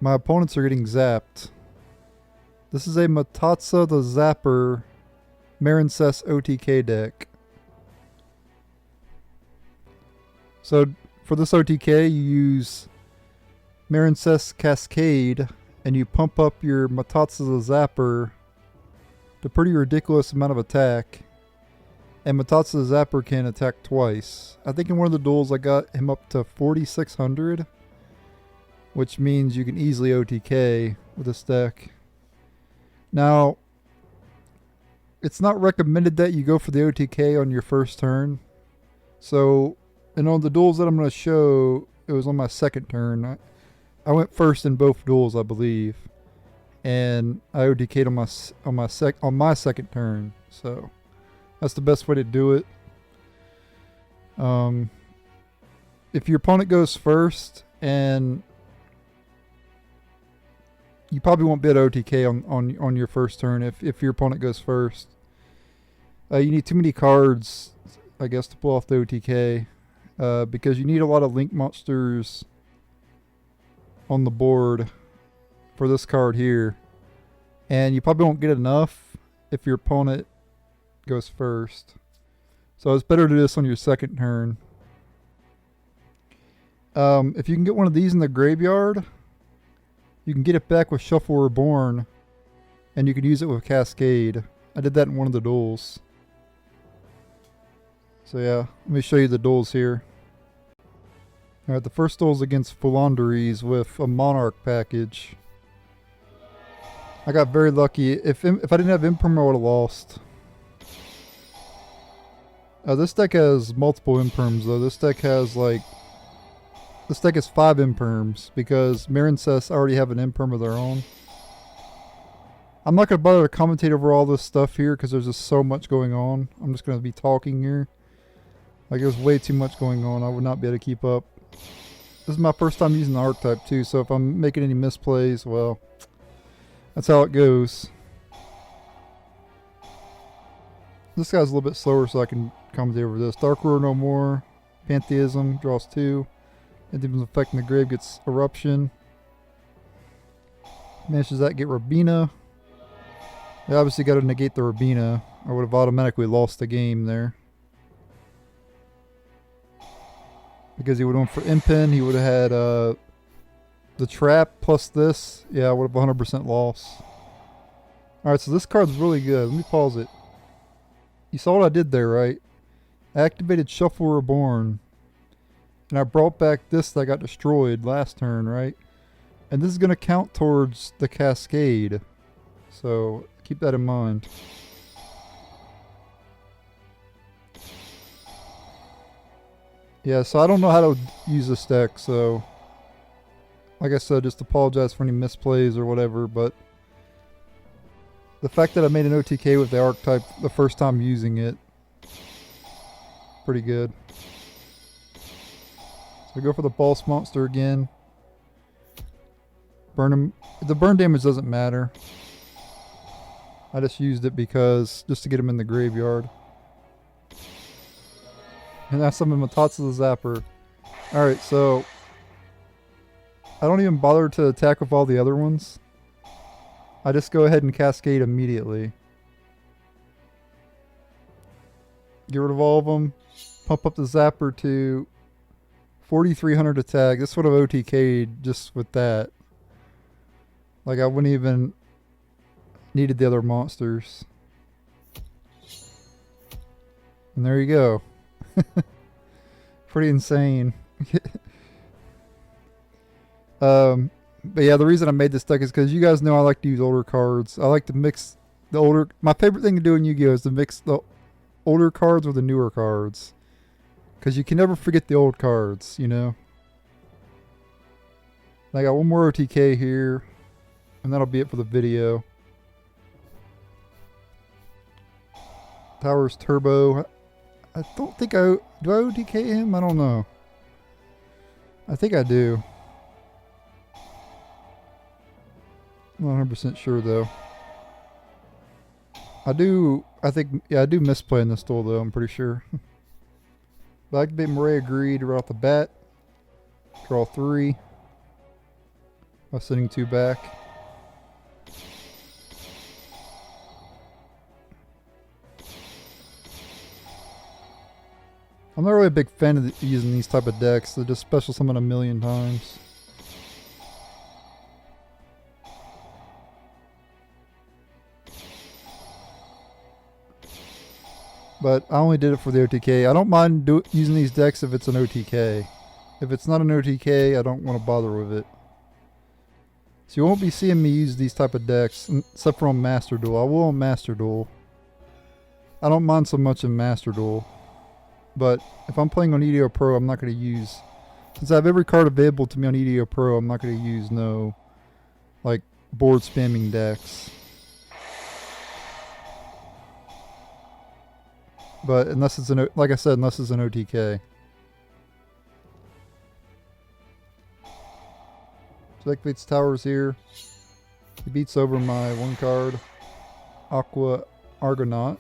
My opponents are getting zapped. This is a Mataza the Zapper Marincess OTK deck. So for this OTK, you use Marincess Cascade and you pump up your Mataza the Zapper to a pretty ridiculous amount of attack. And Mataza the Zapper can attack twice. I think in one of the duels I got him up to 4,600, which means you can easily OTK with this deck. Now, it's not recommended that you go for the OTK on your first turn. So, and on the duels that I'm going to show, it was on my second turn. I went first in both duels, I believe, and I OTK'd on my second turn. So, that's the best way to do it. If your opponent goes first, and you probably won't be able to OTK on your first turn if your opponent goes first. You need too many cards, I guess, to pull off the OTK, because you need a lot of link monsters on the board for this card here, and you probably won't get enough if your opponent goes first. So it's better to do this on your second turn. If you can get one of these in the graveyard, you can get it back with Shuffle Reborn, and you can use it with Cascade. I did that in one of the duels. So yeah, let me show you the duels here. Alright, the first duel is against Philanderies with a Monarch package. I got very lucky. If I didn't have Imperm, I would have lost. This deck has multiple Imperms though. This deck has 5 Imperms because Marincess already have an Imperm of their own. I'm not going to bother to commentate over all this stuff here because there's just so much going on. I'm just going to be talking here. There's way too much going on. I would not be able to keep up. This is my first time using the archetype too, so if I'm making any misplays, well, that's how it goes. This guy's a little bit slower, so I can commentate over this. Dark Roar no more. Pantheism draws 2. Anything affecting the grave gets Eruption. Manages that, get Rabina. I obviously got to negate the Rabina. I would have automatically lost the game there. Because he would have went for Impen, he would have had the trap plus this. Yeah, I would have 100% lost. Alright, so this card's really good. Let me pause it. You saw what I did there, right? I activated Shuffle Reborn. And I brought back this that got destroyed last turn, right? And this is going to count towards the Cascade. So, keep that in mind. Yeah, so I don't know how to use this deck, so like I said, just apologize for any misplays or whatever, but the fact that I made an OTK with the archetype the first time using it, pretty good. So go for the Boss Monster again. Burn him. The burn damage doesn't matter. I just used it because, just to get him in the graveyard. And I summon Mataza the Zapper. Alright, so I don't even bother to attack with all the other ones. I just go ahead and Cascade immediately. Get rid of all of them. Pump up the Zapper to 4,300 attack. This would have OTK'd just with that. I wouldn't even needed the other monsters. And there you go. Pretty insane. But yeah, the reason I made this deck is because you guys know I like to use older cards. I like to mix the older... My favorite thing to do in Yu-Gi-Oh! Is to mix the older cards with the newer cards. Because you can never forget the old cards, you know? I got one more OTK here. And that'll be it for the video. Towers Turbo. I don't think do I OTK him? I don't know. I think I do. I'm not 100% sure though. I do misplay in this duel though, I'm pretty sure. But I activate Maria Greed right off the bat. Draw 3. by sending 2 back. I'm not really a big fan of using these type of decks. They just special summon a million times. But I only did it for the OTK. I don't mind using these decks if it's an OTK. If it's not an OTK, I don't want to bother with it. So you won't be seeing me use these type of decks, except for on Master Duel. I will on Master Duel. I don't mind so much in Master Duel. But if I'm playing on EDO Pro, I'm not going to use... Since I have every card available to me on EDO Pro, I'm not going to use no, like, board spamming decks. But unless it's an, like I said, unless it's an OTK. So activates towers here. He beats over my 1 card, Aqua Argonaut.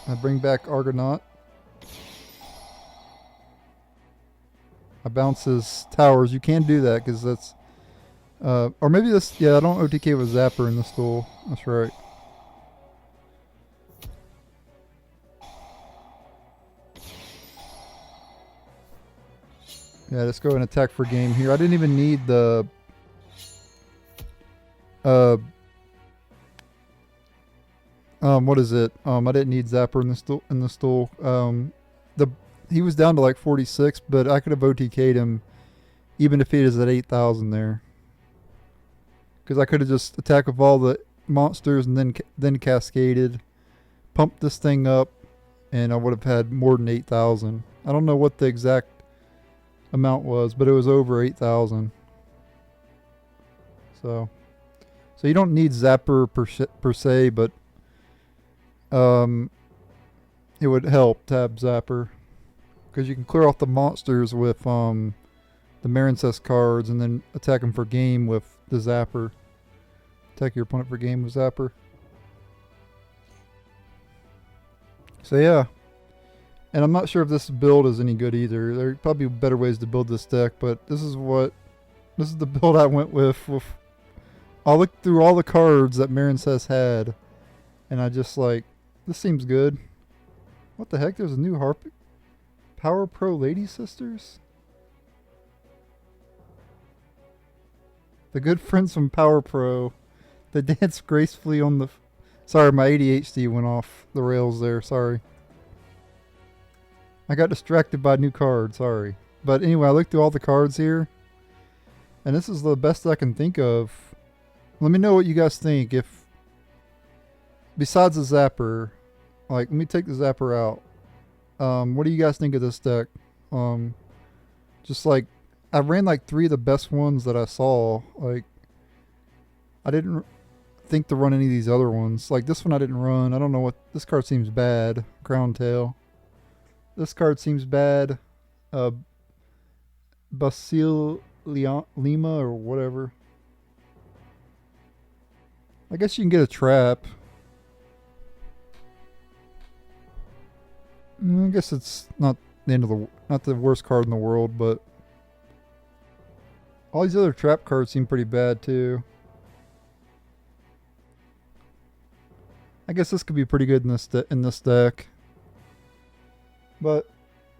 I bring back Argonaut. I bounce his towers. You can do that because that's... or maybe this... Yeah, I don't OTK with Zapper in this duel. That's right. Yeah, let's go and attack for game here. I didn't even need the... what is it? I didn't need Zapper in this duel. He was down to like 46, but I could have OTK'd him even if he is at 8,000 there. Because I could have just attacked with all the monsters and then cascaded, pumped this thing up, and I would have had more than 8,000. I don't know what the exact amount was, but it was over 8,000. So you don't need Zapper per se, but it would help to have Zapper. Because you can clear off the monsters with the Marincess cards and then attack them for game with the Zapper. Attack your opponent for game with Zapper. So yeah. And I'm not sure if this build is any good either. There are probably better ways to build this deck, but this is the build I went with. I looked through all the cards that Marincess had, and I just like, this seems good. What the heck? There's a new Power Pro Lady Sisters? The good friends from Power Pro. They dance gracefully on the... Sorry, my ADHD went off the rails there. Sorry. I got distracted by a new card. Sorry. But anyway, I looked through all the cards here. And this is the best I can think of. Let me know what you guys think. If... Besides the Zapper... Like, let me take the Zapper out. What do you guys think of this deck? Just like, I ran like 3 of the best ones that I saw. Like, I didn't think to run any of these other ones. Like this one I didn't run. I don't know what, this card seems bad. Crown Tail. This card seems bad. Basil Lima or whatever. I guess you can get a trap. I guess it's not the end of not the worst card in the world, but all these other trap cards seem pretty bad too. I guess this could be pretty good in this deck. But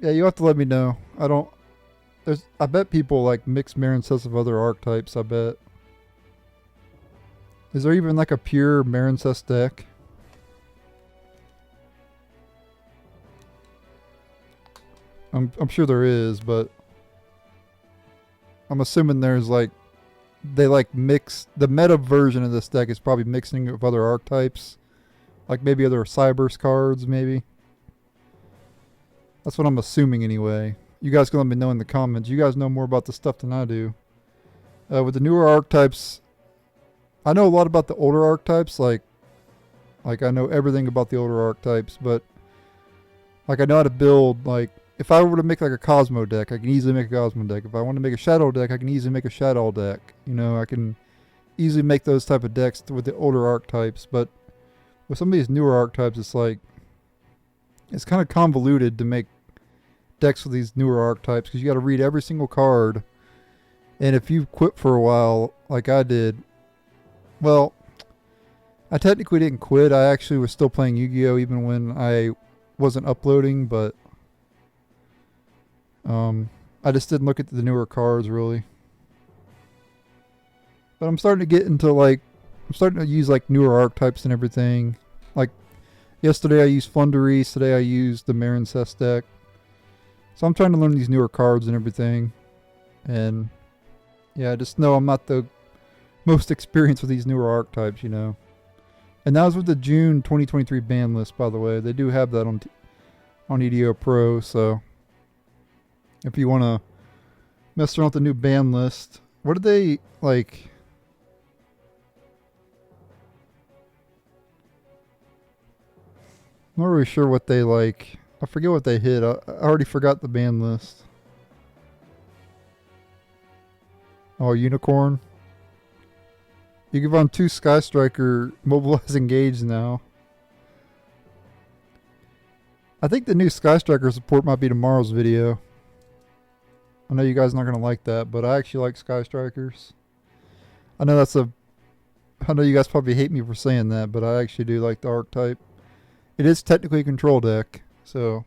yeah, you have to let me know. I bet people like mix Marincess with other archetypes, I bet. Is there even like a pure Marincess deck? I'm sure there is, but I'm assuming there's like, they like mix, the meta version of this deck is probably mixing it with other archetypes. Like maybe other Cybers cards, maybe. That's what I'm assuming anyway. You guys can let me know in the comments. You guys know more about this stuff than I do. With the newer archetypes, I know a lot about the older archetypes, like I know everything about the older archetypes, but like I know how to build, like, if I were to make like a Cosmo deck, I can easily make a Cosmo deck. If I want to make a Shadow deck, I can easily make a Shadow deck. You know, I can easily make those type of decks with the older archetypes, but with some of these newer archetypes, it's like, it's kind of convoluted to make decks with these newer archetypes because you got to read every single card. And if you quit for a while, like I did, well, I technically didn't quit. I actually was still playing Yu-Gi-Oh! Even when I wasn't uploading, but I just didn't look at the newer cards really. But I'm starting to get into like, I'm starting to use like newer archetypes and everything. Like yesterday I used Flundereese, today I used the Marincess deck. So I'm trying to learn these newer cards and everything. And yeah, I just know I'm not the most experienced with these newer archetypes, you know. And that was with the June 2023 ban list, by the way. They do have that on EDO Pro, so if you want to mess around with the new ban list. What did they, like... I'm not really sure what they, like... I forget what they hit. I already forgot the ban list. Oh, Unicorn. You can run 2 Sky Striker Mobilize Engage now. I think the new Sky Striker support might be tomorrow's video. I know you guys are not going to like that, but I actually like Sky Strikers. I know I know you guys probably hate me for saying that, but I actually do like the archetype. It is technically a control deck, so...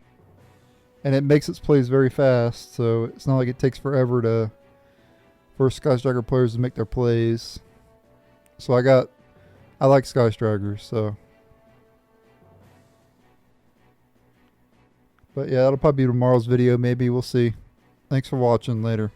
And it makes its plays very fast, so it's not like it takes forever for Sky Striker players to make their plays. So I like Sky Strikers, so. But yeah, that'll probably be tomorrow's video, maybe. We'll see. Thanks for watching. Later.